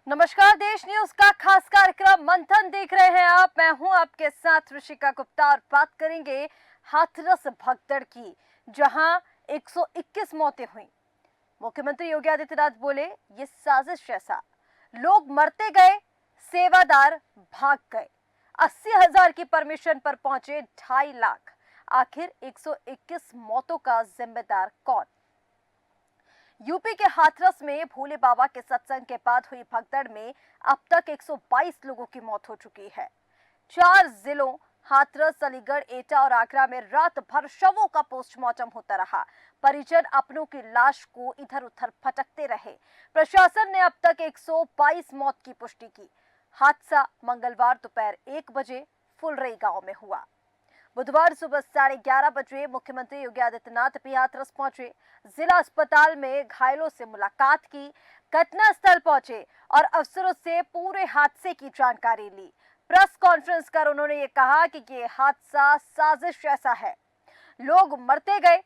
नमस्कार, देश न्यूज का खास कार्यक्रम मंथन देख रहे हैं आप। मैं हूं आपके साथ ऋषिका गुप्ता और बात करेंगे हाथरस भगदड़ की, जहां 121 मौतें हुई। मुख्यमंत्री योगी आदित्यनाथ बोले, ये साजिश जैसा, लोग मरते गए, सेवादार भाग गए। 80,000 की परमिशन पर पहुंचे 2.5 लाख। आखिर 121 मौतों का जिम्मेदार कौन? यूपी के हाथरस में भोले बाबा के सत्संग के बाद हुई भगदड़ में अब तक 122 लोगों की मौत हो चुकी है। 4 जिलों हाथरस, अलीगढ़, एटा और आगरा में रात भर शवों का पोस्टमार्टम होता रहा। परिजन अपनों की लाश को इधर उधर भटकते रहे। प्रशासन ने अब तक 122 मौत की पुष्टि की। हादसा मंगलवार दोपहर 1 बजे फुलरई गांव में हुआ। बुधवार सुबह 11:30 बजे मुख्यमंत्री योगी आदित्यनाथ भी हाथरस पहुंचे। जिला अस्पताल में घायलों से मुलाकात की, घटना स्थल पहुंचे और अफसरों से पूरे हादसे की जानकारी ली। प्रेस कॉन्फ्रेंस कर उन्होंने ये कहा कि ये हादसा साजिश जैसा है, लोग मरते गए,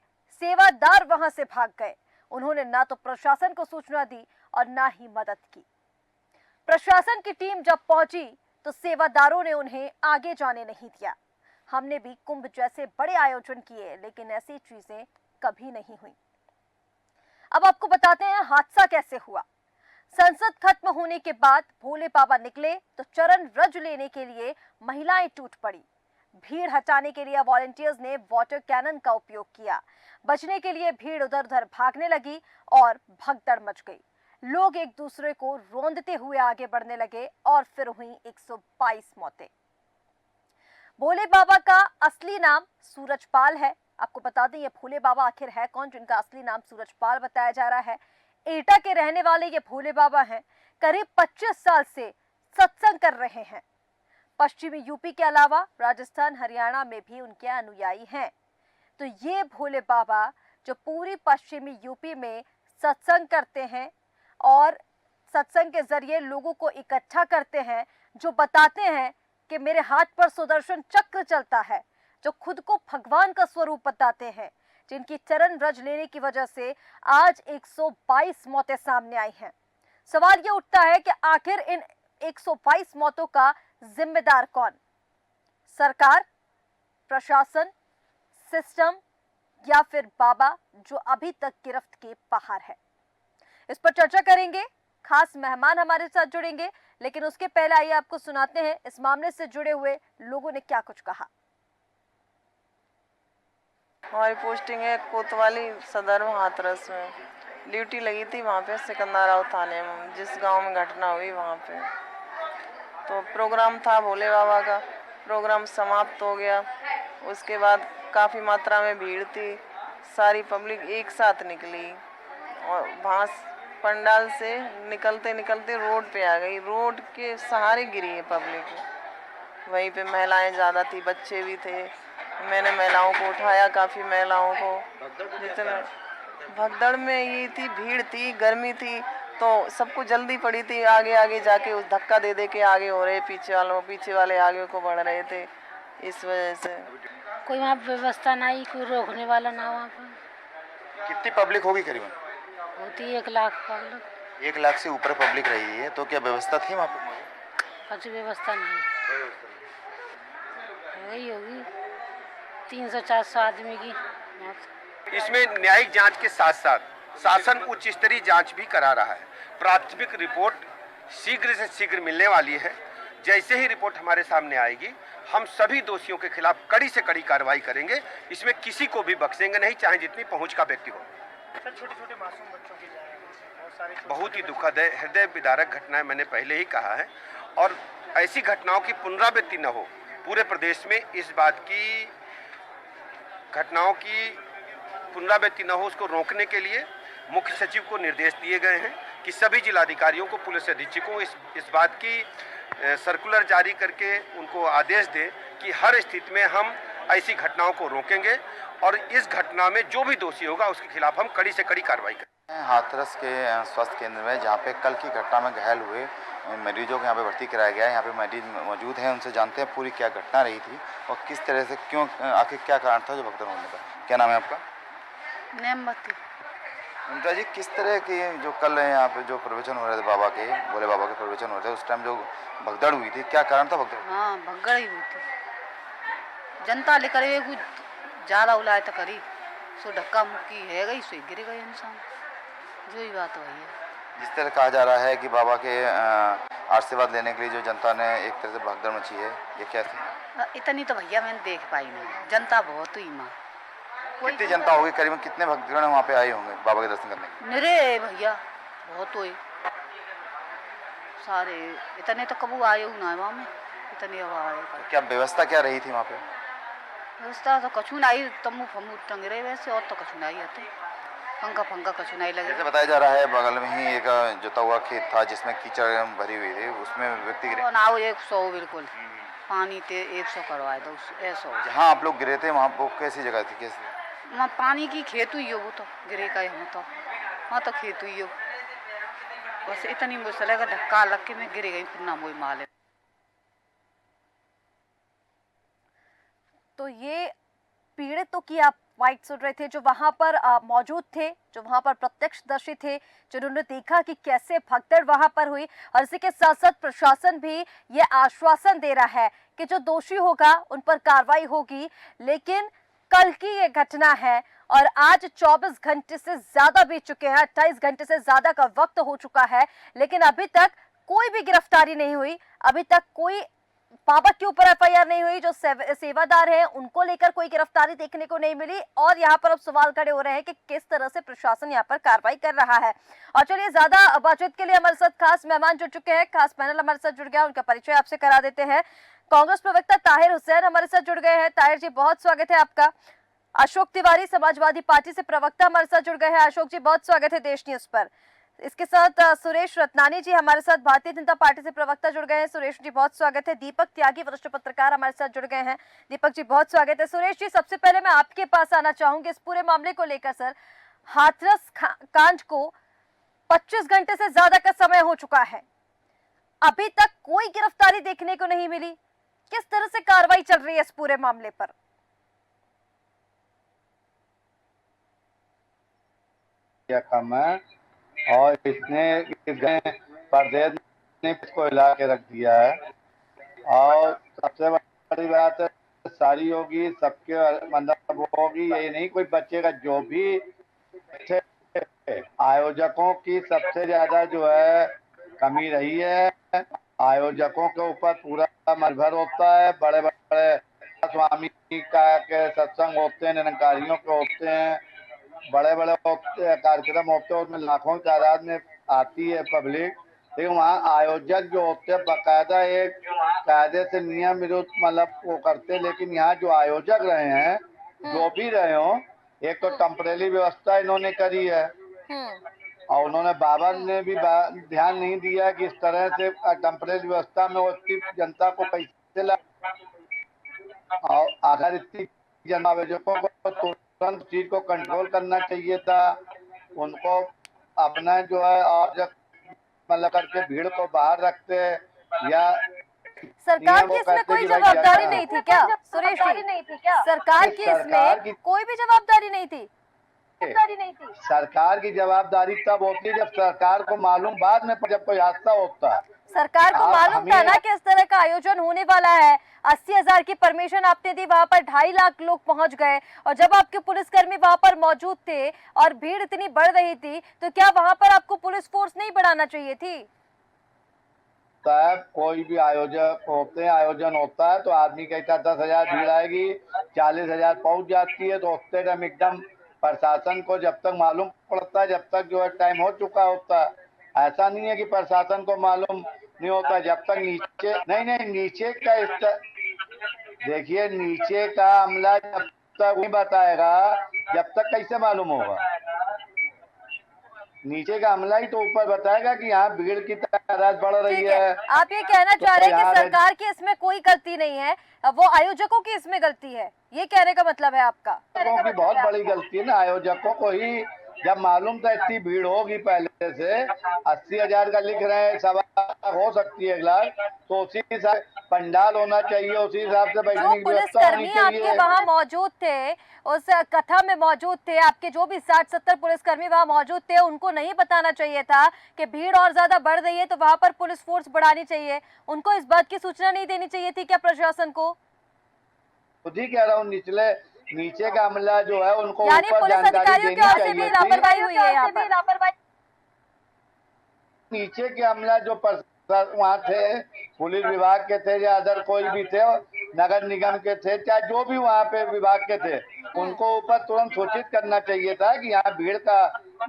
सेवादार वहां से भाग गए। उन्होंने ना तो प्रशासन को सूचना दी और ना ही मदद की। प्रशासन की टीम जब पहुंची तो सेवादारों ने उन्हें आगे जाने नहीं दिया। हमने भी कुंभ जैसे बड़े आयोजन किए, लेकिन ऐसी चीजें कभी नहीं हुई। अब आपको बताते हैं हादसा कैसे हुआ। संसद खत्म होने के बाद भोले बाबा निकले तो चरण रज लेने के लिए महिलाएं टूट पड़ी। भीड़ हटाने के लिए वॉलंटियर्स ने वाटर कैनन का उपयोग किया। बचने के लिए भीड़ उधर उधर भागने लगी और भगदड़ मच गई। लोग एक दूसरे को रौंदते हुए आगे बढ़ने लगे और फिर हुई 122 मौतें। भोले बाबा का असली नाम सूरजपाल है। आपको बता दें, ये भोले बाबा आखिर है कौन जिनका असली नाम सूरजपाल बताया जा रहा है। एटा के रहने वाले ये भोले बाबा हैं। करीब 25 साल से सत्संग कर रहे हैं। पश्चिमी यूपी के अलावा राजस्थान, हरियाणा में भी उनके अनुयायी हैं। तो ये भोले बाबा जो पूरी पश्चिमी यूपी में सत्संग करते हैं और सत्संग के जरिए लोगों को इकट्ठा करते हैं, जो बताते हैं कि मेरे हाथ पर सुदर्शन चक्र चलता है, जो खुद को भगवान का स्वरूप बताते हैं, जिनकी चरण रज लेने की वजह से आज 122 मौतें सामने आई हैं। सवाल ये उठता है कि आखिर इन 122 मौतों का जिम्मेदार कौन? सरकार, प्रशासन, सिस्टम या फिर बाबा जो अभी तक गिरफ्त के बाहर है? इस पर चर्चा करेंगे। खास मेहमान हमारे साथ जुड़ेंगे, लेकिन उसके पहले आइए आपको सुनाते हैं इस मामले से जुड़े हुए लोगों ने क्या कुछ कहा। हमारी पोस्टिंग है कोतवाली सदर में, हाथरस में ड्यूटी लगी थी। वहाँ पे सिकंदराबाद थाने में, जिस गांव में घटना हुई वहाँ पे तो प्रोग्राम था भोले बाबा का। प्रोग्राम समाप्त हो गया। उसके बाद काफ़ी मात्रा में भीड़ थी। सारी पब्लिक एक साथ निकली और वहाँ पंडाल से निकलते निकलते रोड पे आ गई। रोड के सहारे गिरी है पब्लिक। वहीं पे महिलाएं ज़्यादा थी, बच्चे भी थे। मैंने महिलाओं को उठाया, काफ़ी महिलाओं को। जितने भगदड़ में ये थी, भीड़ थी, गर्मी थी, तो सबको जल्दी पड़ी थी। आगे आगे जाके उस धक्का दे दे के आगे हो रहे, पीछे वाले आगे को बढ़ रहे थे। इस वजह से कोई वहाँ व्यवस्था नहीं, कोई रोकने वाला ना वहाँ पर। कितनी पब्लिक होगी करीबन? होती 1 लाख पब्लिक। 1 लाख से ऊपर पब्लिक रही है, तो क्या व्यवस्था थी वहाँ पर? कुछ व्यवस्था नहीं, वही होगी 300-400 आदमी की मौत। इसमें न्यायिक जांच के साथ साथ शासन उच्च स्तरीय जांच भी करा रहा है। प्राथमिक रिपोर्ट शीघ्र से शीघ्र मिलने वाली है। जैसे ही रिपोर्ट हमारे सामने आएगी, हम सभी दोषियों के खिलाफ कड़ी से कड़ी कार्रवाई करेंगे। इसमें किसी को भी बख्शेंगे नहीं, चाहे जितनी पहुंच का व्यक्ति हो। छोटे छोटे मासूम बच्चों की बहुत ही दुखद है, हृदय विदारक घटनाएं मैंने पहले ही कहा है, और ऐसी घटनाओं की पुनरावृत्ति न हो पूरे प्रदेश में। इस बात की घटनाओं की पुनरावृत्ति न हो, उसको रोकने के लिए मुख्य सचिव को निर्देश दिए गए हैं कि सभी जिलाधिकारियों को, पुलिस अधीक्षकों को इस बात की सर्कुलर जारी करके उनको आदेश दें कि हर स्थिति में हम ऐसी घटनाओं को रोकेंगे और इस घटना में जो भी दोषी होगा उसके खिलाफ हम कड़ी से कड़ी कार्रवाई करेंगे। हाथरस के स्वास्थ्य केंद्र में, जहाँ पे कल की घटना में घायल हुए मरीजों को यहाँ पे भर्ती कराया गया है। यहाँ पे मरीज मौजूद हैं, उनसे जानते हैं पूरी क्या घटना रही थी और किस तरह से, क्यों, आखिर क्या कारण था जो भगदड़ होने का। क्या नाम है आपका? नेमबती। ममता जी, किस तरह की जो कल यहाँ पे जो प्रवचन हो रहे थे बाबा के, भोले बाबा के प्रवचन हो रहे थे, उस टाइम जो भगदड़ हुई थी, क्या कारण था भगदड़? हाँ भगड़ ही हुई थी। जनता लेकर कुछ ज़्यादा उलाए तो करी सो धक्का मुक्की है गई सो गिर गए इंसान, जो ही बात वही है। जिस तरह कहा जा रहा है कि बाबा के आशीर्वाद लेने के लिए जो जनता ने एक तरह से भगदड़ मची है, ये कैसे? इतनी तो भैया मैंने देख पाई नहीं, जनता बहुत हुई माँ। कितनी जनता होगी, करीबन कितने भक्तगण वहाँ पे आए होंगे बाबा के दर्शन करने के? मेरे भैया बहुत हुए सारे, इतने तो कबू आए हूँ ना वहाँ में, इतने अब आए। क्या व्यवस्था क्या रही थी वहाँ पे? व्यवस्था तो कछू नहीं, तम्बू फम्बू टंग रहे वैसे, और तो कछू नहीं आते, पंखा फंखा कछू नहीं लगे। जैसे बताया जा रहा है बगल में ही एक जोता हुआ खेत था जिसमें कीचड़ भरी हुई थी, उसमें व्यक्ति गिरे। ना 100 बिल्कुल पानी थे, 100 करवाए दो ऐसा। जहाँ आप लोग गिरे थे वहाँ वो कैसी जगह थी, कैसे? वहाँ पानी की खेत हुई हो, वो तो गिरे का यहाँ तो, वहाँ तो खेत हुई हो, बस इतनी मुश्किल का धक्का लग के मैं गिर गई, फिर ना मोई माले। तो ये पीड़ितों की आप वाइट सुन रहे थे, जो वहां पर मौजूद थे, जो वहां पर प्रत्यक्षदर्शी थे, जिन्होंने देखा कि कैसे भगदड़ वहां पर हुई। और इसी के साथ साथ प्रशासन भी ये आश्वासन दे रहा है कि जो दोषी होगा उन पर कार्रवाई होगी। लेकिन कल की ये घटना है और आज 24 घंटे से ज्यादा बीत चुके हैं, 28 घंटे से ज्यादा का वक्त हो चुका है, लेकिन अभी तक कोई भी गिरफ्तारी नहीं हुई। अभी तक कोई बाबा के ऊपर एफआईआर नहीं हुई, जो सेवादार हैं उनको लेकर कोई गिरफ्तारी देखने को नहीं मिली। और यहाँ पर अब सवाल खड़े हो रहे हैं कि किस तरह से प्रशासन यहाँ पर कार्रवाई कर रहा है। और चलिए, ज्यादा बातचीत के लिए हमारे साथ खास मेहमान जुड़ चुके हैं, खास पैनल हमारे साथ जुड़ गया, उनका परिचय आपसे करा देते हैं। कांग्रेस प्रवक्ता ताहिर हुसैन हमारे साथ जुड़ गए हैं। ताहिर जी, बहुत स्वागत है आपका। अशोक तिवारी समाजवादी पार्टी से प्रवक्ता हमारे साथ जुड़ गए हैं। अशोक जी, बहुत स्वागत है देश न्यूज पर। इसके साथ सुरेश रत्नानी जी हमारे साथ भारतीय जनता पार्टी से प्रवक्ता जुड़ गए हैं। सुरेश जी, बहुत स्वागत है। दीपक त्यागी वरिष्ठ पत्रकार हमारे साथ जुड़ गए हैं। दीपक जी, बहुत स्वागत है। सुरेश जी, सबसे पहले मैं आपके पास आना चाहूंगी इस पूरे मामले को लेकर। सर, हाथरस कांड को 25 घंटे से ज्यादा का समय हो चुका है, अभी तक कोई गिरफ्तारी देखने को नहीं मिली। किस तरह से कार्रवाई चल रही है इस पूरे मामले पर? क्या कम है, और इसने परदेश ने इसको हिला के रख दिया है। और सबसे बड़ी बात है, सारी होगी सबके मतलब वो होगी, ये नहीं कोई बच्चेगा। जो भी आयोजकों की सबसे ज्यादा जो है कमी रही है, आयोजकों के ऊपर पूरा निर्भर होता है। बड़े बड़े स्वामी का के सत्संग होते हैं, निरंकारियों के होते हैं, बड़े बड़े कार्यक्रम होते हैं, उसमें लाखों की तादाद में आती है पब्लिक। लेकिन वहाँ आयोजक जो होते हैं बाकायदा एक कायदे से नियम विरुद्ध मतलब वो करते हैं। लेकिन यहाँ जो आयोजक रहे हैं, जो भी रहे हों, एक तो टेम्परेरी व्यवस्था इन्होंने करी है, और उन्होंने बाबा ने भी ध्यान नहीं दिया कि इस तरह से टेम्परेरी व्यवस्था में उसकी जनता को पैसे ला, और अगर इतनी जनता आयोजकों को तुरंत चीज को कंट्रोल करना चाहिए था। उनको अपना जो है आयोजक मतलब करके भीड़ को बाहर रखते, या सरकार की इसमें कोई जवाबदारी नहीं थी क्या सुरेश जी? सरकार की इसमें कोई भी जवाबदारी नहीं थी। सरकार की जवाबदारी तब होती है जब सरकार को मालूम बाद में जब कोई हादसा होता है। सरकार को मालूम था ना कि इस तरह का आयोजन होने वाला है। 80,000 की परमिशन आपने दी, वहां पर 2.5 लाख लोग पहुंच गए, और जब आपके पुलिसकर्मी वहां पर मौजूद थे और भीड़ इतनी बढ़ रही थी, तो क्या वहां पर आपको पुलिस फोर्स नहीं बढ़ाना चाहिए थी? साहब, कोई भी आयोजक होते हैं, आयोजन होता है तो आदमी कहता 10,000 भीड़ आएगी, 40,000 पहुंच जाती है, तो उतने टाइम एकदम प्रशासन को जब तक मालूम पड़ता है, जब तक जो है टाइम हो चुका होता है। ऐसा नहीं है कि प्रशासन को मालूम नहीं होता जब तक नीचे नहीं नीचे का देखिए, नीचे का अमला जब तक नहीं बताएगा, जब तक कैसे मालूम होगा? नीचे का अमला ही तो ऊपर बताएगा कि यहाँ भीड़ की तादाद बढ़ रही है। आप ये कहना चाह रहे हैं कि सरकार की इसमें कोई गलती नहीं है, वो आयोजकों की इसमें गलती है, ये कहने का मतलब है आपका? आयोजकों की बहुत बड़ी गलती है ना। आयोजकों को ही जब मालूम था इतनी भीड़ होगी, पहले से 80,000 का लिख रहे हैं, 1.25 लाख हो सकती है 1 लाख, तो उसी के साथ पंडाल होना चाहिए, उसी हिसाब से जो बैठने की व्यवस्था होनी पुलिसकर्मी आपके चाहिए। वहाँ मौजूद थे, उस कथा में मौजूद थे, आपके जो भी 60-70 पुलिसकर्मी वहाँ मौजूद थे, उनको नहीं बताना चाहिए था कि भीड़ और ज्यादा बढ़ रही है तो वहाँ पर पुलिस फोर्स बढ़ानी चाहिए? उनको इस बात की सूचना नहीं देनी चाहिए थी क्या प्रशासन को? खुद ही कह रहा हूँ, नीचे का अमला जो है उनको यानी ऊपर पुलिस जानकारी अधिकारियों की देनी ओर से भी चाहिए थी। लापरवाही हुई है यहाँ पर। नीचे के अमला जो वहाँ थे, पुलिस विभाग के थे या अदर कोई भी थे, नगर निगम के थे, चाहे जो भी वहाँ पे विभाग के थे, उनको ऊपर तुरंत सूचित करना चाहिए था कि यहाँ भीड़ का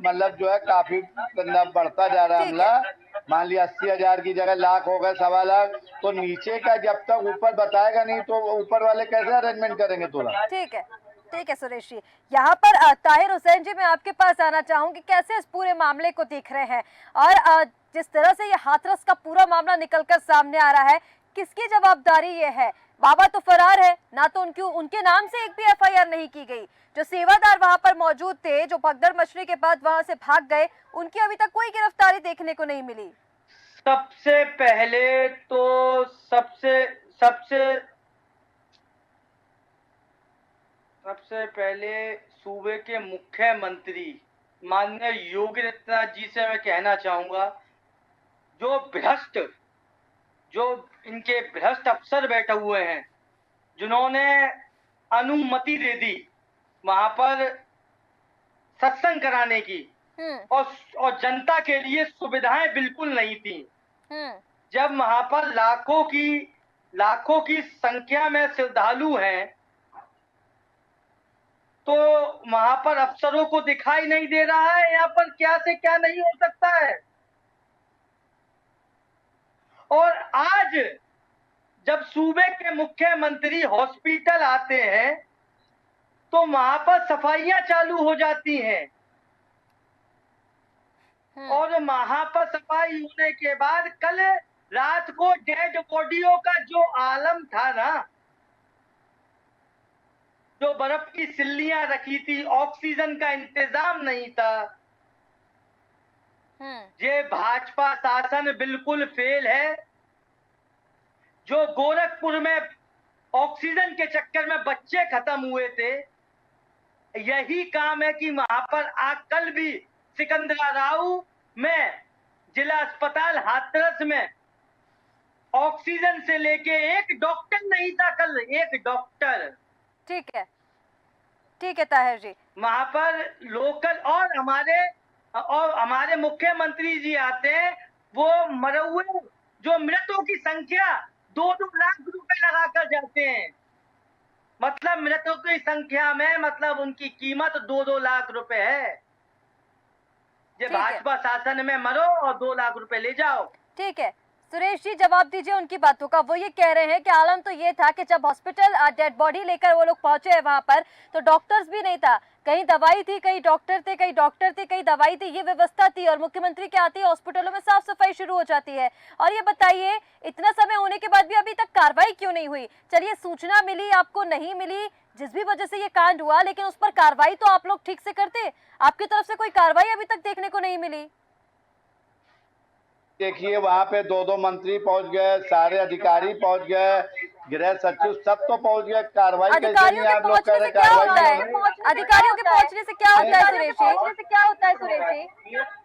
मतलब जो है काफी बढ़ता जा रहा है अमला। मान लिया 80,000 की जगह लाख हो गए, 1.25 लाख, तो नीचे का जब तक ऊपर बताएगा नहीं तो ऊपर वाले कैसे अरेंजमेंट करेंगे तुरंत? ठीक है सुरेश जी। यहाँ पर ताहिर हुसैन जी, मैं आपके पास आना चाहूंगी, कैसे इस पूरे मामले को देख रहे हैं और जिस तरह से ये हाथरस का पूरा मामला निकलकर सामने आ रहा है, किसकी जवाबदारी ये है? बाबा तो फरार है, ना तो उनके नाम से एक भी एफआईआर नहीं की गई। जो सेवादार वहां पर मौजूद थे, जो भगदड़ मचने के बाद वहां से भाग गए, उनकी अभी तक कोई गिरफ्तारी देखने को नहीं मिली। सबसे पहले तो सबसे पहले सूबे के मुख्यमंत्री माननीय योगी आदित्यनाथ जी से मैं कहना चाहूंगा, जो इनके भ्रष्ट अफसर बैठे हुए हैं, जिन्होंने अनुमति दे दी वहां पर सत्संग कराने की और जनता के लिए सुविधाएं बिल्कुल नहीं थी। जब वहां पर लाखों की संख्या में श्रद्धालु हैं, तो वहां पर अफसरों को दिखाई नहीं दे रहा है यहाँ पर क्या से क्या नहीं हो सकता है। और आज जब सूबे के मुख्यमंत्री हॉस्पिटल आते हैं तो वहां पर सफाइयां चालू हो जाती हैं और वहां पर सफाई होने के बाद कल रात को डेड बॉडियों का जो आलम था ना, जो बर्फ की सिल्लियां रखी थी, ऑक्सीजन का इंतजाम नहीं था। ये भाजपा शासन बिल्कुल फेल है। जो गोरखपुर में ऑक्सीजन के चक्कर में बच्चे खत्म हुए थे, यही काम है कि वहां पर कल भी सिकंदराबाद में जिला अस्पताल हाथरस में ऑक्सीजन से लेके एक डॉक्टर नहीं था, कल एक डॉक्टर। ठीक है ताहिर जी। वहां पर लोकल और हमारे मुख्यमंत्री जी आते हैं, वो जो मृतों की संख्या 2-2 लाख रुपए लगाकर जाते हैं। मतलब मृतों की संख्या में मतलब उनकी कीमत 2-2 लाख रुपए है। ये भाजपा शासन में मरो और 2 लाख रुपए ले जाओ। ठीक है सुरेश जी, जवाब दीजिए उनकी बातों का। वो ये कह रहे हैं कि आलम तो ये था कि जब हॉस्पिटल डेड बॉडी लेकर वो लोग पहुंचे हैं वहां पर, तो डॉक्टर्स भी नहीं था, कहीं दवाई थी, कहीं डॉक्टर थे, कहीं दवाई थी, ये व्यवस्था थी। और मुख्यमंत्री के आते ही हॉस्पिटलों में साफ सफाई शुरू हो जाती है। और ये बताइए, इतना समय होने के बाद भी अभी तक कार्रवाई क्यों नहीं हुई? चलिए सूचना मिली, आपको नहीं मिली, जिस भी वजह से ये कांड हुआ, लेकिन उस पर कार्रवाई तो आप लोग ठीक से करते। आपकी तरफ से कोई कार्रवाई अभी तक देखने को नहीं मिली। देखिए वहाँ पे 2-2 मंत्री पहुँच गए, सारे अधिकारी पहुँच गए, गृह सचिव सब तो पहुँच गए। कार्रवाई कैसे नहीं आप लोग कह रहे? अधिकारियों के पहुँचने से क्या होता है सुरेश जी?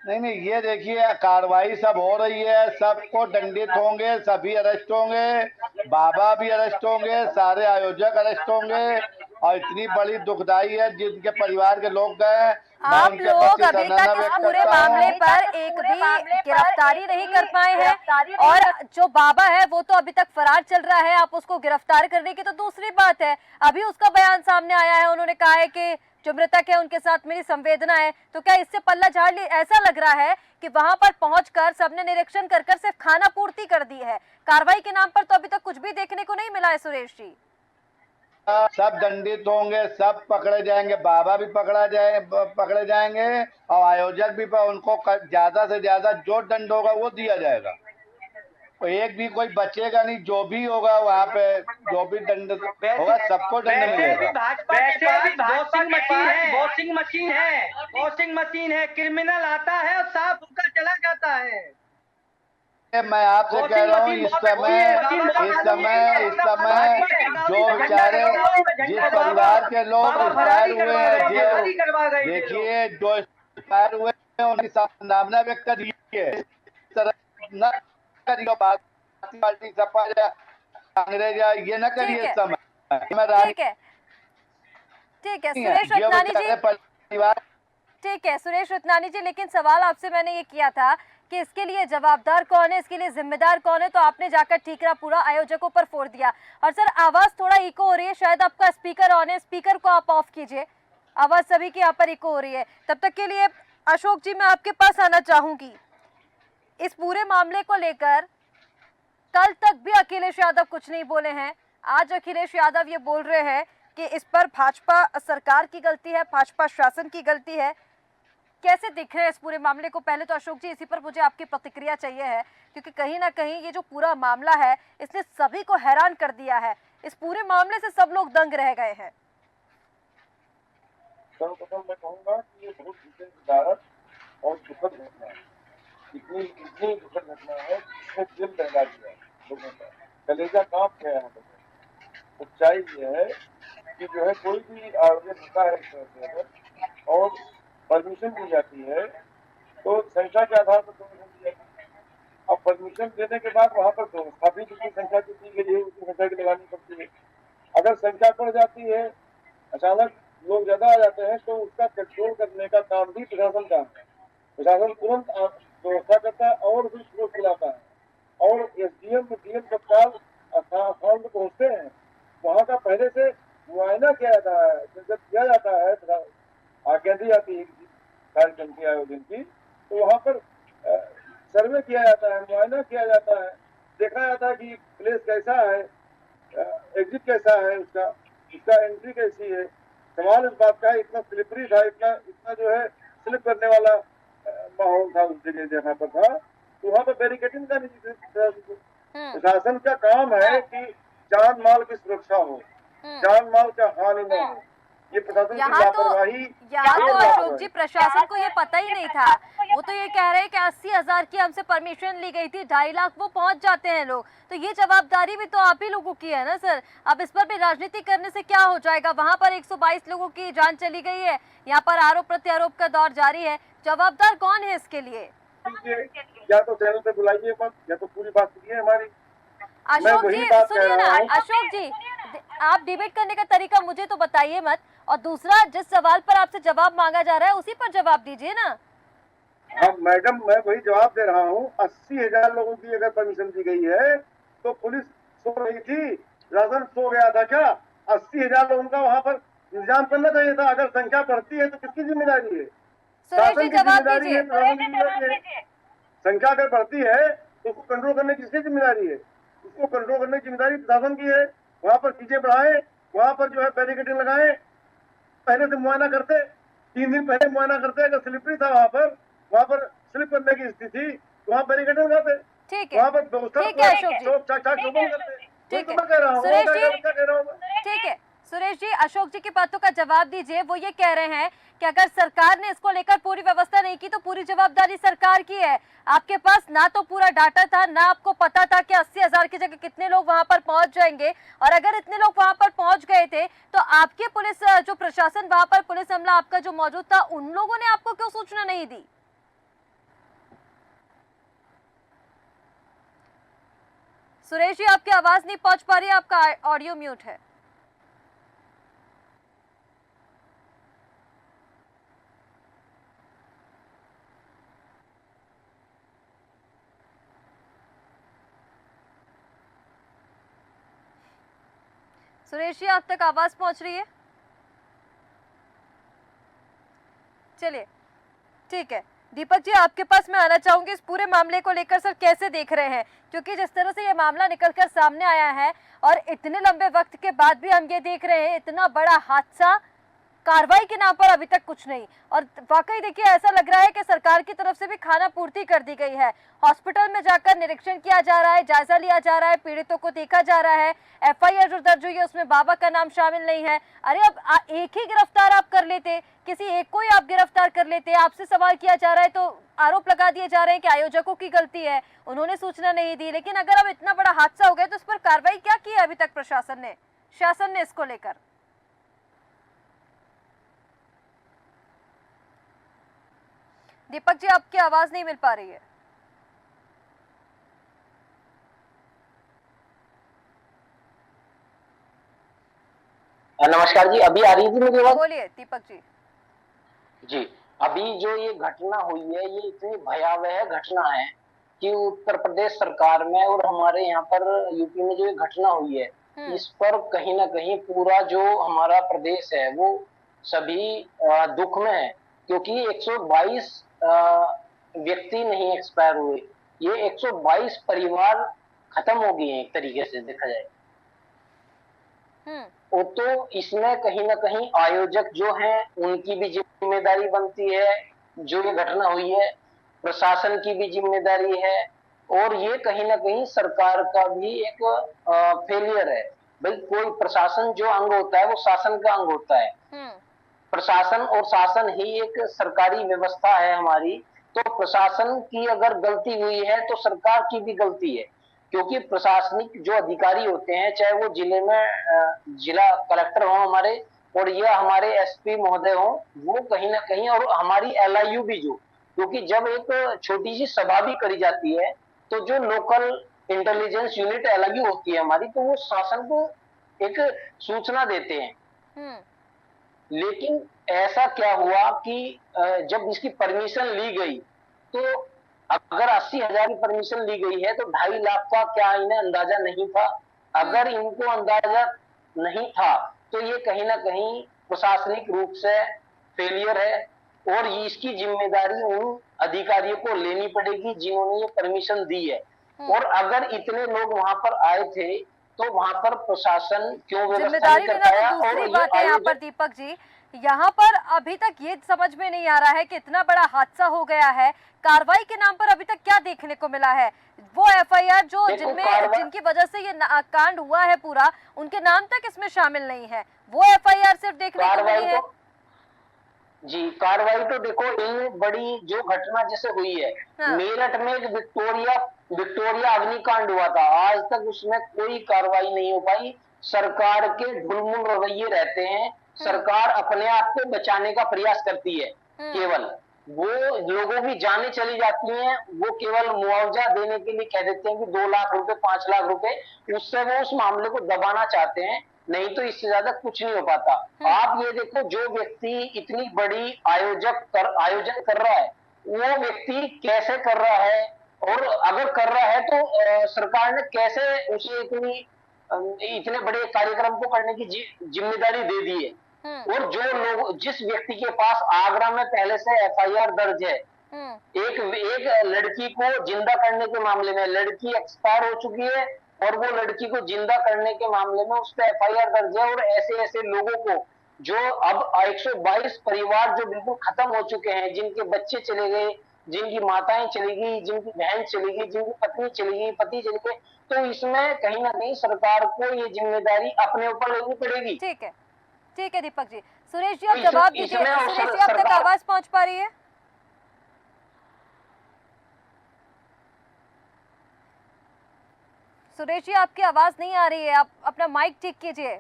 नहीं, ये देखिए कार्रवाई सब हो रही है, सबको दंडित होंगे, सभी अरेस्ट होंगे, बाबा भी अरेस्ट होंगे, सारे आयोजक अरेस्ट होंगे। और इतनी बड़ी दुखदाई है जिनके परिवार के लोग गए। आप लोग अभी तक इस पूरे मामले पर एक भी गिरफ्तारी नहीं कर पाए हैं, और जो बाबा है वो तो अभी तक फरार चल रहा है। आप उसको गिरफ्तार करने की तो दूसरी बात है, अभी उसका बयान सामने आया है, उन्होंने कहा है कि जो मृतक है उनके साथ मेरी संवेदना है। तो क्या इससे पल्ला झाड़ ली? ऐसा लग रहा है कि वहां पर पहुंचकर सबने निरीक्षण कर सिर्फ खाना पूर्ति कर दी है, कार्रवाई के नाम पर तो अभी तक कुछ भी देखने को नहीं मिला है सुरेश जी। सब दंडित होंगे, सब पकड़े जाएंगे, बाबा भी पकड़े जाएंगे और आयोजक भी, उनको ज्यादा से ज्यादा जो दंड होगा वो दिया जाएगा। तो एक भी कोई बचेगा नहीं, जो भी होगा वहाँ पे जो भी दंड होगा सबको दंड मिलेगा। वॉशिंग मशीन है, क्रिमिनल आता है और साफ होकर चला जाता है। मैं आपसे कह रहा हूँ इस समय जो बेचारे जिस परिवार के लोग एक्सपायर हुए हैं, देखिए जो एक्सपायर हुए हैं उनकी संभावना व्यक्त करिए, इस तरह न करिए बात पार्टी सपा या कांग्रेस या ये न करिए इस समय। ठीक है सुरेश रत्नानी जी, परिवार ठीक है सुरेश रत्नानी जी, लेकिन सवाल आपसे मैंने ये किया था कि इसके लिए जवाबदार कौन है, इसके लिए जिम्मेदार कौन है, तो आपने जाकर ठीकरा पूरा आयोजकों पर फोड़ दिया। और सर आवाज थोड़ा इको हो रही है, शायद आपका स्पीकर ऑन है, स्पीकर को आप ऑफ कीजिए, आवाज सभी की यहाँ पर इको हो रही है। तब तक के लिए अशोक जी मैं आपके पास आना चाहूंगी। इस पूरे मामले को लेकर कल तक भी अखिलेश यादव कुछ नहीं बोले हैं, आज अखिलेश यादव ये बोल रहे हैं कि इस पर भाजपा सरकार की गलती है, भाजपा शासन की गलती है। कैसे दिख रहे हैं इस पूरे मामले को? पहले तो अशोक जी इसी पर मुझे आपकी प्रतिक्रिया चाहिए है, क्योंकि कहीं ना कहीं ये जो पूरा मामला है इसने सभी को हैरान कर दिया है। इस पूरे मामले से सब लोग दंग रह गए हैं। सर्वप्रथम मैं कहूँगा कि ये बहुत विदारक और दुखद घटना है। इतनी दुखद घटना है जिसमें दिल दहला दिया लोगों का, कलेजा कांप गया है। सच्चाई ये है कि जो है कोई भी आयोजन होता है इस तरह से और परमिशन दी जाती है तो संख्या के आधार पर परमिशन दी जाती है। अब परमिशन देने के बाद वहाँ पर व्यवस्था भी जितनी संख्या की दी गई है उतनी संख्या की लगानी पड़ती है। अगर संख्या बढ़ जाती है, अचानक लोग ज्यादा आ जाते हैं, तो उसका कंट्रोल करने का काम भी प्रशासन का है। प्रशासन तुरंत व्यवस्था करता है और भी स्रोत खिलाता है और एसडीएम डीएम तत्काल स्थान पर पहुँचते हैं। वहाँ का पहले से मुआयना किया जाता है, जब किया जाता है आज्ञा दी जाती है कार्यक्रम के आयोजन की, तो वहाँ पर सर्वे किया जाता है, मुआयना किया जाता है, देखा जाता है कि प्लेस कैसा है, एग्जिट कैसा है, उसका एंट्री कैसी है। सवाल इस बात का इतना स्लिपरी था, इतना जो है स्लिप करने वाला माहौल था उस जगह जहाँ पर था, तो वहाँ पर बैरिकेडिंग का नहीं। प्रशासन का काम है कि जान माल की सुरक्षा हो, जान माल का हानि न हो। ये प्रशासन की लापरवाही। यहाँ तो अशोक जी प्रशासन को ये पता ही नहीं था। वो तो ये कह रहे हैं कि 80,000 की हमसे परमिशन ली गई थी, 2.5 लाख वो पहुंच जाते हैं लोग, तो ये जवाबदारी भी तो आप ही लोगों की है ना सर। अब इस पर भी राजनीति करने से क्या हो जाएगा? वहाँ पर 122 लोगों की जान चली गई है, यहाँ पर आरोप प्रत्यारोप का दौर जारी है। जवाबदार कौन है इसके लिए? या तो चैनल पे बुलाइए मत, या तो पूरी बात सुनिए हमारी। अशोक जी सुनिए ना, अशोक जी आप डिबेट करने का तरीका मुझे तो बताइए मत, और दूसरा जिस सवाल पर आपसे जवाब मांगा जा रहा है उसी पर जवाब दीजिए ना। हाँ मैडम, मैं वही जवाब दे रहा हूँ। 80,000 लोगों की अगर परमिशन दी गई है तो पुलिस सो रही थी, शासन सो गया था क्या? 80,000 लोगों का वहाँ पर इंतजाम करना चाहिए था। अगर संख्या बढ़ती है तो किसकी जिम्मेदारी है? शासन की जिम्मेदारी है, प्रशासन की जिम्मेदारी है। संख्या अगर बढ़ती है तो उसको कंट्रोल करने की किसकी जिम्मेदारी है? उसको कंट्रोल करने की जिम्मेदारी प्रशासन की है। वहाँ पर चीजें बढ़ाए, वहाँ पर जो है बैरिकेडिंग लगाए, पहले से मुआयना करते, 3 दिन पहले मुआयना करते। अगर स्लिपरी था वहाँ पर स्लिप करने की स्थिति, वहाँ बैरिकेडिंग लगाते, वहाँ पर व्यवस्था ठीक है अशोक जी, ठीक है सुरेश जी, ठीक है सुरेश जी, अशोक जी की बातों का जवाब दीजिए। वो ये कह रहे हैं कि अगर सरकार ने इसको लेकर पूरी व्यवस्था नहीं की तो पूरी जवाबदारी सरकार की है। आपके पास ना तो पूरा डाटा था, ना आपको पता था कि 80,000 की जगह कितने लोग वहां पर पहुंच जाएंगे, और अगर इतने लोग वहां पर पहुंच गए थे तो आपके पुलिस जो प्रशासन वहां पर पुलिस अमला आपका जो मौजूद था, उन लोगों ने आपको क्यों सूचना नहीं दी? सुरेश जी आपकी आवाज नहीं पहुंच पा रही है, आपका ऑडियो म्यूट है। सुरेश जी आप तक आवाज पहुंच रही है? चलिए ठीक है, दीपक जी आपके पास मैं आना चाहूंगी। इस पूरे मामले को लेकर सर कैसे देख रहे हैं? क्योंकि जिस तरह से ये मामला निकलकर सामने आया है और इतने लंबे वक्त के बाद भी हम ये देख रहे हैं इतना बड़ा हादसा कार्रवाई के नाम पर अभी तक कुछ नहीं। और वाकई देखिए ऐसा लग रहा है कि सरकार की तरफ से भी खाना पूर्ति कर दी गई है। हॉस्पिटल में जाकर निरीक्षण किया जा रहा है, जायजा लिया जा रहा है, पीड़ितों को देखा जा रहा है। एफआईआर जो दर्ज हुई है उसमें बाबा का नाम शामिल नहीं है। अरे अब एक ही गिरफ्तार आप कर लेते, किसी एक को ही आप गिरफ्तार कर लेते। आपसे सवाल किया जा रहा है तो आरोप लगा दिए जा रहे हैं कि आयोजकों की गलती है, उन्होंने सूचना नहीं दी। लेकिन अगर अब इतना बड़ा हादसा हो गया तो इस पर कार्रवाई क्या की है अभी तक प्रशासन ने, शासन ने इसको लेकर? दीपक जी, आपकी आवाज नहीं मिल पा रही है। नमस्कार जी, अभी आ रही थी मेरी आवाज? बोलिए दीपक जी। जी, अभी जो ये घटना हुई है ये इतनी भयावह घटना है कि उत्तर प्रदेश सरकार में और हमारे यहाँ पर यूपी में जो ये घटना हुई है इस पर कहीं ना कहीं पूरा जो हमारा प्रदेश है वो सभी दुख में है, क्योंकि 122 व्यक्ति नहीं एक्सपायर हुए, ये 122 परिवार खत्म हो गए हैं एक तरीके से देखा जाए। और तो इसमें कहीं ना कहीं आयोजक जो हैं उनकी भी जिम्मेदारी बनती है, जो ये घटना हुई है प्रशासन की भी जिम्मेदारी है, और ये कहीं ना कहीं सरकार का भी एक फेलियर है। भाई कोई प्रशासन जो अंग होता है वो शासन का अंग होता है, प्रशासन और शासन ही एक सरकारी व्यवस्था है हमारी। तो प्रशासन की अगर गलती हुई है तो सरकार की भी गलती है, क्योंकि प्रशासनिक जो अधिकारी होते हैं चाहे वो जिले में जिला कलेक्टर हो हमारे और या हमारे एसपी महोदय हो, वो कहीं ना कहीं, और हमारी एलआईयू भी जो, क्योंकि जब एक छोटी सी सभा भी करी जाती है तो जो लोकल इंटेलिजेंस यूनिट एलआईयू होती है हमारी, तो वो शासन को एक सूचना देते हैं। लेकिन ऐसा क्या हुआ कि जब इसकी परमिशन ली गई तो अगर 80,000 की परमिशन ली गई है तो 2.5 लाख का क्या इन्हें अंदाजा नहीं था? अगर इनको अंदाजा नहीं था तो ये कहीं ना कहीं प्रशासनिक रूप से फेलियर है और इसकी जिम्मेदारी उन अधिकारियों को लेनी पड़ेगी जिन्होंने ये परमिशन दी है। और अगर इतने लोग वहां पर आए थे तो वहां पर प्रशासन क्यों व्यवस्था नहीं कर पाया? तो दूसरी बात है यहाँ पर दीपक जी, यहाँ पर अभी तक ये समझ में नहीं आ रहा है कि इतना बड़ा हादसा हो गया है, कार्रवाई के नाम पर अभी तक क्या देखने को मिला है? वो एफआईआर जो जिनकी वजह से ये कांड हुआ है पूरा, उनके नाम तक इसमें शामिल नहीं है, वो एफआईआर सिर्फ देखने को मिली है। जी, कार्रवाई तो देखो इन बड़ी जो घटना जैसे हुई है, मेरठ में एक विक्टोरिया अग्निकांड हुआ था, आज तक उसमें कोई कार्रवाई नहीं हो पाई। सरकार के ढुलमुल रवैये रहते हैं, सरकार अपने आप को बचाने का प्रयास करती है, केवल वो लोगों की जानें चली जाती हैं, वो केवल मुआवजा देने के लिए कह देते हैं कि 2 लाख रुपए 5 लाख रुपए, उससे वो उस मामले को दबाना चाहते हैं, नहीं तो इससे ज्यादा कुछ नहीं हो पाता। आप ये देखो, जो व्यक्ति इतनी बड़ी आयोजन कर रहा है वो व्यक्ति कैसे कर रहा है, और अगर कर रहा है तो सरकार ने कैसे उसे इतने बड़े कार्यक्रम को करने की जिम्मेदारी दे दी है। और जो लोग, जिस व्यक्ति के पास आगरा में पहले से एफआईआर दर्ज है, एक लड़की को जिंदा करने के मामले में, लड़की एक्सपायर हो चुकी है और वो लड़की को जिंदा करने के मामले में उस पर एफआईआर दर्ज है, और ऐसे ऐसे लोगों को जो अब 122 परिवार जो बिल्कुल खत्म हो चुके हैं, जिनके बच्चे चले गए, जिनकी माताएं चली गई, जिनकी बहन चली गई, जिनकी पत्नी चली गई, पति चले गए, तो इसमें कहीं ना कहीं सरकार को ये जिम्मेदारी अपने ऊपर लेनी पड़ेगी। ठीक है दीपक जी। सुरेश जी, आप जवाब दीजिए। सुरेश जी, अब तक आवाज पहुंच पा रही है? सुरेश जी, आपकी आवाज नहीं आ रही है, आप अपना माइक ठीक कीजिए।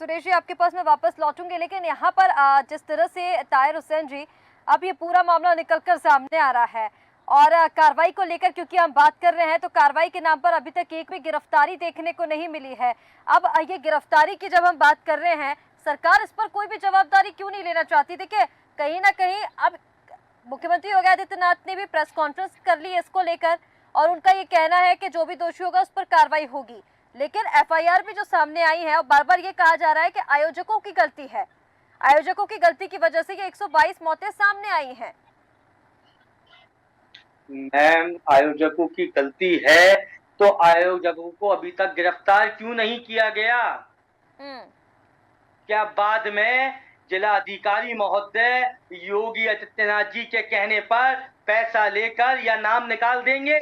सुरेश जी, आपके पास मैं वापस लौटूंगी, लेकिन यहाँ पर जिस तरह से ताहिर हुसैन जी, अब ये पूरा मामला निकलकर सामने आ रहा है और कार्रवाई को लेकर क्योंकि हम बात कर रहे हैं तो कार्रवाई के नाम पर अभी तक एक भी गिरफ्तारी देखने को नहीं मिली है। अब ये गिरफ्तारी की जब हम बात कर रहे हैं, सरकार इस पर कोई भी जवाबदारी क्यों नहीं लेना चाहती? देखिए, कहीं ना कहीं अब मुख्यमंत्री योगी आदित्यनाथ ने भी प्रेस कॉन्फ्रेंस कर ली इसको लेकर और उनका ये कहना है कि जो भी दोषी होगा उस पर कार्रवाई होगी, लेकिन एफआईआर भी जो सामने आई है और बार बार ये कहा जा रहा है कि आयोजकों की गलती है, आयोजकों की गलती की वजह से ये 122 मौतें सामने आई हैं। मैम, आयोजकों की गलती है तो आयोजकों को अभी तक गिरफ्तार क्यों नहीं किया गया? क्या बाद में जिला अधिकारी महोदय योगी आदित्यनाथ जी के कहने पर पैसा लेकर या नाम निकाल देंगे?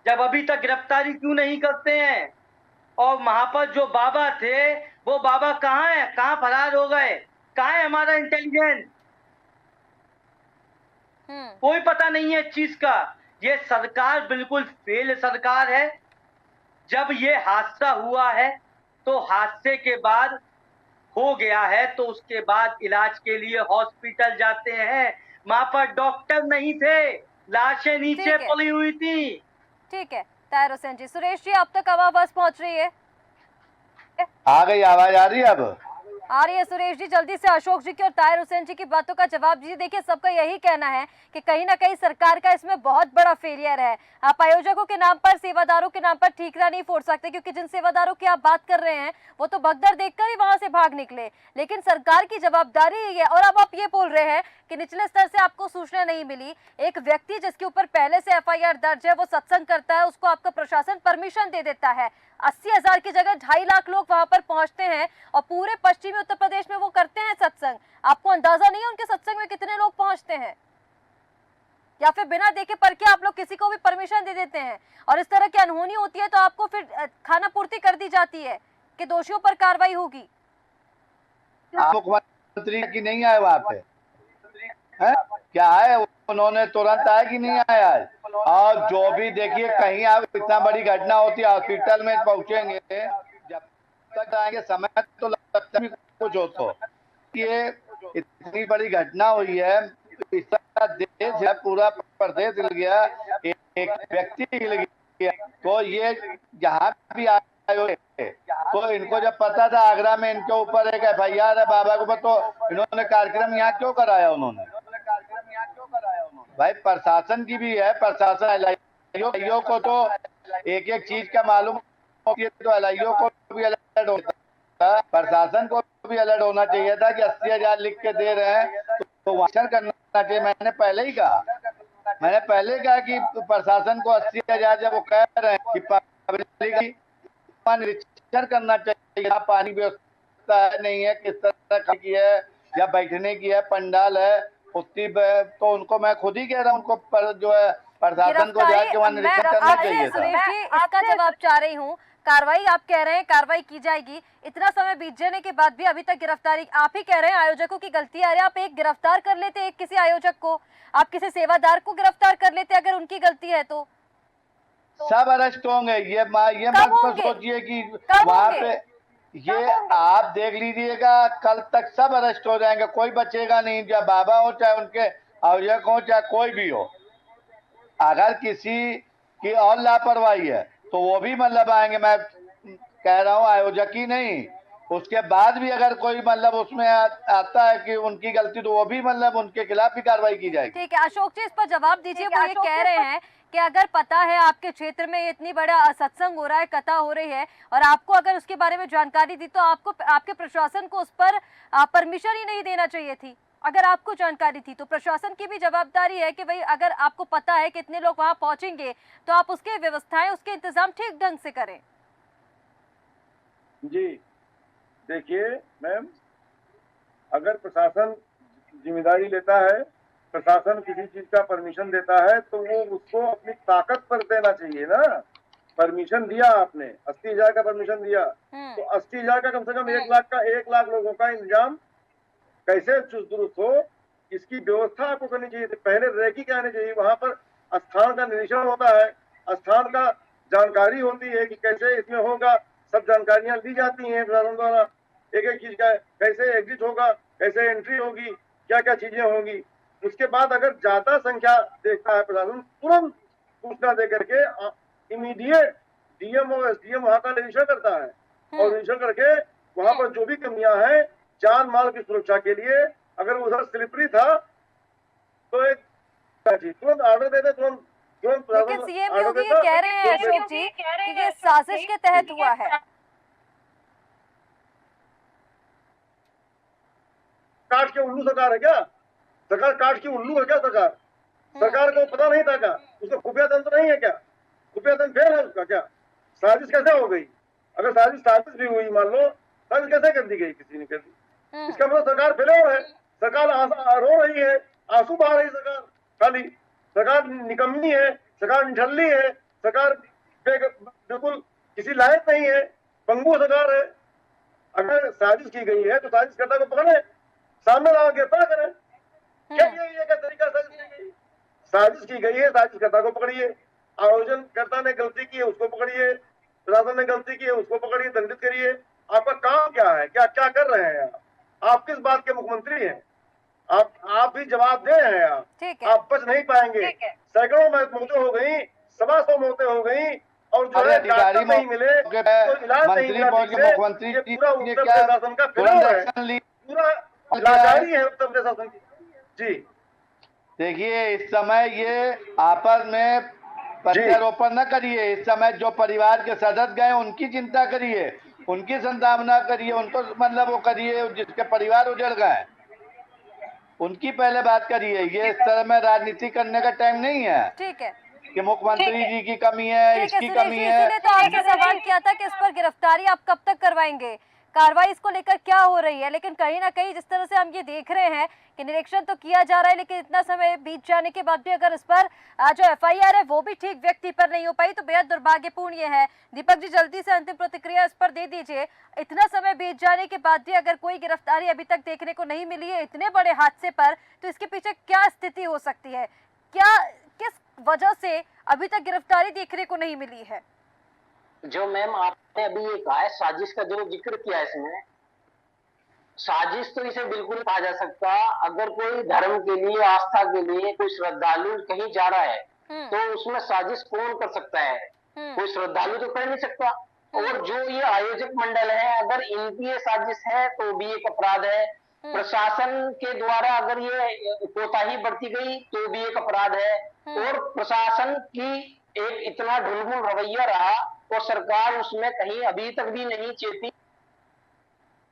जब अभी तक गिरफ्तारी क्यों नहीं करते हैं? और वहां पर जो बाबा थे वो बाबा कहाँ है? कहाँ फरार हो गए? कहाँ है हमारा इंटेलिजेंस? कोई पता नहीं है इस चीज का। ये सरकार बिल्कुल फेल सरकार है। जब ये हादसा हुआ है तो हादसे के बाद हो गया है तो उसके बाद इलाज के लिए हॉस्पिटल जाते हैं, वहां पर डॉक्टर नहीं थे, लाशें नीचे पड़ी हुई थी। ठीक है ताहिर हुसैन जी। सुरेश जी, अब तक आवाज पहुंच रही है? आ गई आवाज, आ रही है अब? आ रही है सुरेश जी। जल्दी से अशोक जी की और ताहिर हुसैन जी की बातों का जवाब दीजिए। देखिए, सबका यही कहना है कि कहीं ना कहीं सरकार का इसमें बहुत बड़ा फेलियर है। आप आयोजकों के नाम पर, सेवादारों के नाम पर ठीकरा नहीं फोड़ सकते, क्योंकि जिन सेवादारों की आप बात कर रहे हैं वो तो भगदड़ देखकर ही वहां से भाग निकले। लेकिन सरकार की जवाबदारी है। और अब आप ये बोल रहे हैं कि निचले स्तर से आपको सूचना नहीं मिली। एक व्यक्ति जिसके ऊपर पहले से FIR दर्ज है, वो सत्संग करता है, उसको आपका प्रशासन परमिशन दे देता है। 80,000 की जगह 2.5 लाख लोग वहां पर पहुंचते हैं और पूरे पश्चिमी उत्तर प्रदेश में वो करते हैं सत्संग। आपको अंदाजा नहीं है उनके सत्संग में कितने लोग पहुंचते हैं? या फिर बिना देखे परखे आप लोग किसी को भी परमिशन दे देते हैं और इस तरह की अनहोनी होती है तो आपको फिर खाना पूर्ति कर दी जाती है कि दोषियों पर कार्रवाई होगी। मुख्यमंत्री की नहीं आए वहाँ पे है? क्या है, उन्होंने तुरंत आए कि नहीं आए आज? और जो भी देखिए, कहीं आप इतना बड़ी घटना होती है, हॉस्पिटल में पहुंचेंगे, जब तक आएंगे समय तो लगता है कुछ हो। तो ये इतनी बड़ी घटना हुई है, इसका देश है, पूरा प्रदेश हिल गया, एक व्यक्ति हिल गया। तो ये जहाँ भी आए तो इनको जब पता था आगरा में इनके ऊपर एक FIR है बाबा के ऊपर, तो इन्होंने कार्यक्रम यहाँ क्यों कराया? उन्होंने भाई, प्रशासन की भी है, प्रशासन LIO को तो एक एक चीज का मालूम होती है, तो LIO को भी अलर्ट होता है, प्रशासन को भी अलर्ट होना चाहिए था कि 80,000 लिख के दे रहे हैं तो वाचन करना चाहिए। मैंने पहले कहा कि प्रशासन को 80,000 जब वो कह रहे हैं कि पब्लिक निरीक्षण करना चाहिए, पानी व्यवस्था है नहीं है, किस तरह की है, या बैठने की है, पंडाल है, उतनी तो उनको मैं खुद ही कह रहा हूँ, उनको पर जो है प्रशासन को जाके वहाँ निरीक्षण करना चाहिए था। सुरेश जी, इसका जवाब चाह रही हूँ। कार्रवाई आप कह रहे हैं कार्रवाई की जाएगी, इतना समय बीत जाने के बाद भी अभी तक गिरफ्तारी आप ही कह रहे हैं आयोजकों की गलती है। अरे आप एक गिरफ्तार कर लेते, एक किसी आयोजक को, आप किसी सेवादार को गिरफ्तार कर लेते अगर उनकी गलती है तो सब अरेस्ट होंगे। ये मत सोचिए कि वहाँ पे, ये आप देख लीजिएगा, कल तक सब अरेस्ट हो जाएंगे, कोई बचेगा नहीं, चाहे बाबा हो, चाहे उनके आयोजक हो, चाहे कोई भी हो। अगर किसी की और लापरवाही है तो वो भी मतलब आएंगे। मैं कह रहा हूँ आयोजक ही नहीं, उसके बाद भी अगर कोई मतलब उसमें आता है कि उनकी गलती, तो वो भी मतलब उनके खिलाफ भी कार्रवाई की जाएगी। ठीक है अशोक जी, इस पर जवाब दीजिए। वो ये कह रहे हैं कि अगर पता है आपके क्षेत्र में इतनी बड़ा सत्संग हो रहा है, कथा हो रही है, और आपको अगर उसके बारे में जानकारी दी तो आपको, आपके प्रशासन को उस पर परमिशन ही नहीं देना चाहिए थी। अगर आपको जानकारी थी तो प्रशासन की भी जवाबदारी है कि भाई अगर आपको पता है कितने लोग वहां पहुंचेंगे तो आप उसके व्यवस्थाएं, उसके इंतजाम ठीक ढंग से करें। जी देखिए मैम, अगर प्रशासन जिम्मेदारी लेता है, प्रशासन किसी चीज का परमिशन देता है, तो वो उसको अपनी ताकत पर देना चाहिए ना। परमिशन दिया आपने, 80,000 का परमिशन दिया, तो 80,000 का कम से कम 1 लाख लोगों का इंतजाम कैसे चुस्त दुरुस्त हो, इसकी व्यवस्था आपको करनी चाहिए थी। पहले रेकी क्या आनी चाहिए, वहां पर स्थान का निरीक्षण होता है, स्थान का जानकारी होती है कि कैसे इसमें होगा, सब जानकारियां दी जाती हैं प्रशासन द्वारा, एक एक चीज का कैसे एग्जिट होगा, कैसे एंट्री होगी, क्या क्या चीजें होंगी। उसके बाद अगर ज्यादा संख्या देखता है प्रशासन, तुरंत सूचना दे करके इमीडिएट DM और SDM वहां का निरीक्षण करता है, और निरीक्षण करके वहां पर जो भी कमियां हैं जान माल की सुरक्षा के लिए, अगर उधर स्लिपरी था तो एक तुरंत ऑर्डर देते, तुरंत लेकिन सीएम योगी ये कह रहे हैं अशोक जी कि ये साजिश के तहत हुआ है। काट के उल्लू सरकार है क्या? सरकार काट के उल्लू है क्या सरकार? सरकार को पता नहीं था क्या? उसका खुफिया तंत्र नहीं है क्या? खुफिया तंत्र फेल है उसका क्या? साजिश कैसे हो गई? अगर साजिश भी हुई, मान लो साजिश कैसे कर दी गई? किसी ने कर दी। इसका मतलब सरकार फेल है। सरकार रो रही है, आंसू बहा रही सरकार। खाली सरकार निकम्मी है, सरकार निठल्ली है, सरकार बिल्कुल किसी लायक नहीं है, पंगु सरकार है। अगर साजिश की गई है तो साजिशकर्ता को पकड़े, सामने लाओ, गिरफ्तार करें। क्या ये क्या तरीका साजिश की गई? साजिश की गई है, साजिशकर्ता को पकड़िए। आयोजनकर्ता ने गलती की है, उसको पकड़िए। प्रशासन ने गलती की है, उसको पकड़िए, दंडित करिए। आपका काम क्या है? क्या क्या कर रहे हैं आप किस बात के मुख्यमंत्री हैं? आप भी जवाब दे हैं। आप बच नहीं पाएंगे। सैकड़ों मौतें हो गई, 125 मौतें हो गई, और जो है डॉक्टर नहीं मिले, तो इलाज नहीं मिला। मुख्यमंत्री ये पूरा उत्तर प्रशासन का फेलियर है, पूरा लाचारी है उत्तर प्रशासन की। जी देखिए, इस समय ये आपस में प्रत्यारोपण न करिए। इस समय जो परिवार के सदस्य गए उनकी चिंता करिए, उनकी संभावना करिए, उनको मतलब वो करिए जिसके परिवार उजड़ गए, उनकी पहले बात करिए। ये इस तरह में राजनीति करने का टाइम नहीं है। ठीक है कि मुख्यमंत्री जी की कमी है, इसकी कमी है। इसीलिए तो आपसे सवाल किया था कि इस पर गिरफ्तारी आप कब तक करवाएंगे, कार्रवाई इसको लेकर क्या हो रही है। लेकिन कहीं ना कहीं जिस तरह से हम ये देख रहे हैं कि निरीक्षण तो किया जा रहा है, लेकिन इतना समय बीत जाने के बाद भी अगर इस पर जो एफआईआर है वो भी ठीक व्यक्ति पर नहीं हो पाई, तो बेहद दुर्भाग्यपूर्ण ये है। दीपक जी, जल्दी से अंतिम प्रतिक्रिया इस पर दे दीजिए। इतना समय बीत जाने के बाद भी अगर कोई गिरफ्तारी अभी तक देखने को नहीं मिली है इतने बड़े हादसे पर, तो इसके पीछे क्या स्थिति हो सकती है? क्या किस वजह से अभी तक गिरफ्तारी देखने को नहीं मिली है? जो मैम आपने अभी ये कहा है, साजिश का जो जिक्र किया इसमें, साजिश तो इसे बिल्कुल कहा जा सकता। अगर कोई धर्म के लिए, आस्था के लिए कोई श्रद्धालु कहीं जा रहा है तो उसमें साजिश कौन कर सकता है? कोई श्रद्धालु तो कर नहीं सकता। और जो ये आयोजक मंडल है, अगर इनकी ये साजिश है तो भी एक अपराध है। प्रशासन के द्वारा अगर ये कोताही बरती गई तो भी एक अपराध है। और प्रशासन की एक इतना ढुलमुल रवैया रहा और सरकार उसमें कहीं अभी तक भी नहीं चेती,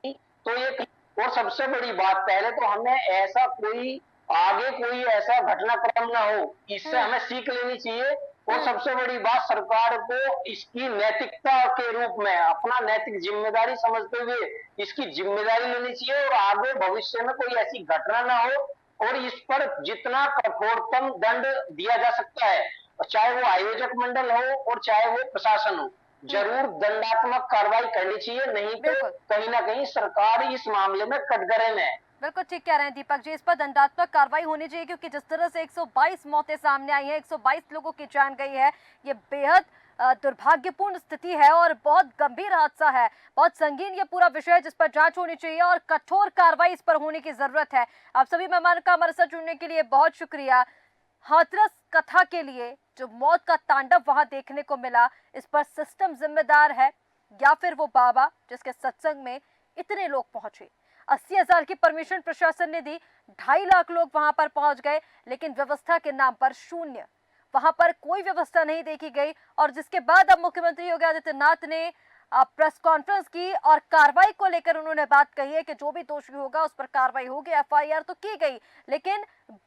तो ये। और सबसे बड़ी बात, पहले तो हमें ऐसा कोई आगे कोई ऐसा घटनाक्रम ना हो, इससे हमें सीख लेनी चाहिए। और सबसे बड़ी बात, सरकार को इसकी नैतिकता के रूप में अपना नैतिक जिम्मेदारी समझते हुए इसकी जिम्मेदारी लेनी चाहिए और आगे भविष्य में कोई ऐसी घटना ना हो। और इस पर जितना कठोरतम दंड दिया जा सकता है, चाहे वो आयोजक मंडल हो और चाहे वो प्रशासन हो, जरूर दंडात्मक कार्रवाई करनी चाहिए। नहीं तो कहीं ना कहीं सरकार इस मामले में कटघरे में है। बिल्कुल ठीक कह रहे हैं दीपक जी, इस पर दंडात्मक कार्रवाई होनी चाहिए, क्योंकि जिस तरह से 122 मौतें सामने आई हैं, 122 लोगों की जान गई है, ये बेहद दुर्भाग्यपूर्ण स्थिति है और बहुत गंभीर हादसा है। बहुत संगीन ये पूरा विषय है जिस पर जांच होनी चाहिए और कठोर कार्रवाई इस पर होने की जरूरत है। आप सभी मेहमानों का हमारे साथ जुड़ने के लिए बहुत शुक्रिया। हाथरस कथा के लिए जो मौत का तांडव वहां देखने को मिला, इस पर सिस्टम जिम्मेदार है या फिर वो बाबा जिसके सत्संग में इतने लोग पहुंचे? 80,000 की परमिशन प्रशासन ने दी, 2.5 लाख लोग वहां पर पहुंच गए, लेकिन व्यवस्था के नाम पर शून्य। वहां पर कोई व्यवस्था नहीं देखी गई और जिसके बाद अब मुख्यमंत्री योगी आदित्यनाथ ने प्रेस कॉन्फ्रेंस की और कार्रवाई को लेकर उन्होंने बात कही है कि जो भी दोषी होगा उस पर कार्रवाई होगी। एफआईआर तो की गई, लेकिन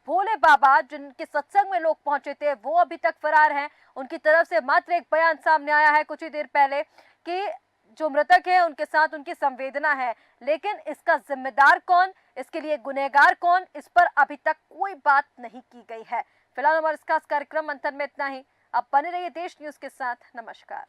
भोले बाबा जिनके सत्संग में लोग पहुंचे थे वो अभी तक फरार हैं। उनकी तरफ से मात्र एक बयान सामने आया है कुछ ही देर पहले कि जो मृतक है उनके साथ उनकी संवेदना है, लेकिन इसका जिम्मेदार कौन, इसके लिए गुनहगार कौन, इस पर अभी तक कोई बात नहीं की गई है। फिलहाल हमारे इस खास कार्यक्रम मंथन में इतना ही। आप बने रहिए देश न्यूज के साथ। नमस्कार।